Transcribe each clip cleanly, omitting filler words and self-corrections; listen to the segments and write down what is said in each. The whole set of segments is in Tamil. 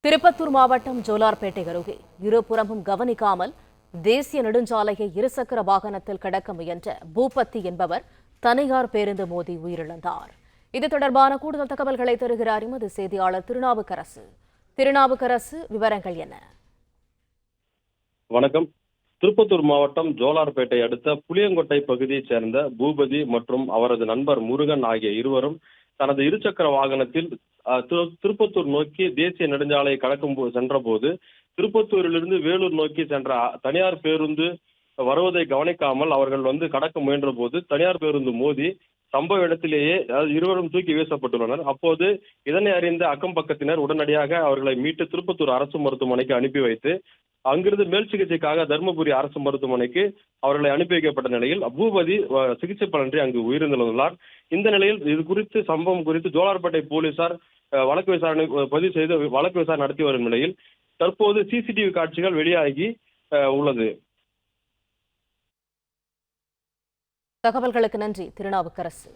திருப்பத்தூர் மாவட்டம் ஜோலார்பேட்டை அருகே இருபுறமும் கவனிக்காமல் தேசிய நெடுஞ்சாலையை இருசக்கர வாகனத்தில் கடக்க முயன்ற பூபதி என்பவர் தனியார் பேருந்து மோதி உயிரிழந்தார். இது தொடர்பான கூடுதல் தகவல்களை தருகிறார் எமது செய்தியாளர் திருநாவுக்கரசு. விவரங்கள் என்ன? வணக்கம். திருப்பத்தூர் மாவட்டம் ஜோலார்பேட்டை அடுத்த புளியங்கொட்டை பகுதியைச் சேர்ந்த பூபதி மற்றும் அவரது நண்பர் முருகன் ஆகிய இருவரும் தனது இருசக்கர வாகனத்தில் திருப்பத்தூர் நோக்கி தேசிய நெடுஞ்சாலையை கடக்கும் சென்ற போது திருப்பத்தூரிலிருந்து வேலூர் நோக்கி சென்ற தனியார் பேருந்து வருவதை கவனிக்காமல் அவர்கள் கடக்க முயன்ற போது தனியார் பேருந்து மோதி சம்பவ இடத்திலேயே இருவரும் தூக்கி வீசப்பட்டுள்ளனர். அப்போது இதனை அறிந்த அக்கம் பக்கத்தினர் உடனடியாக அவர்களை மீட்டு திருப்பத்தூர் அரசு மருத்துவமனைக்கு அனுப்பி வைத்து அங்கிருந்து மேல் சிகிச்சைக்காக தருமபுரி அரசு மருத்துவமனைக்கு அவர்களை அனுப்பி வைக்கப்பட்ட நிலையில் பூபதி சிகிச்சை பலனின்றி அங்கு உயிரிழந்துள்ளார். இந்த நிலையில் இது குறித்து சம்பவம் குறித்து ஜோலார்பேட்டை போலீசார் வழக்கு விசாரணை பதிவு செய்து வழக்கு விசாரணை நடத்தி வரும் நிலையில் தற்போது சிசிடிவி காட்சிகள் வெளியாகி உள்ளது. தகவல்களுக்கு நன்றி திருநாவுக்கரசு.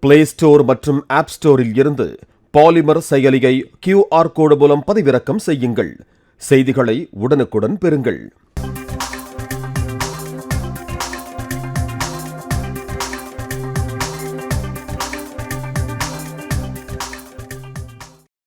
பிளே ஸ்டோர் மற்றும் ஆப் ஸ்டோரில் இருந்து பாலிமர் செயலியை QR கோடு மூலம் பதிவிறக்கம் செய்யுங்கள். செய்திகளை உடனுக்குடன் பெறுங்கள்.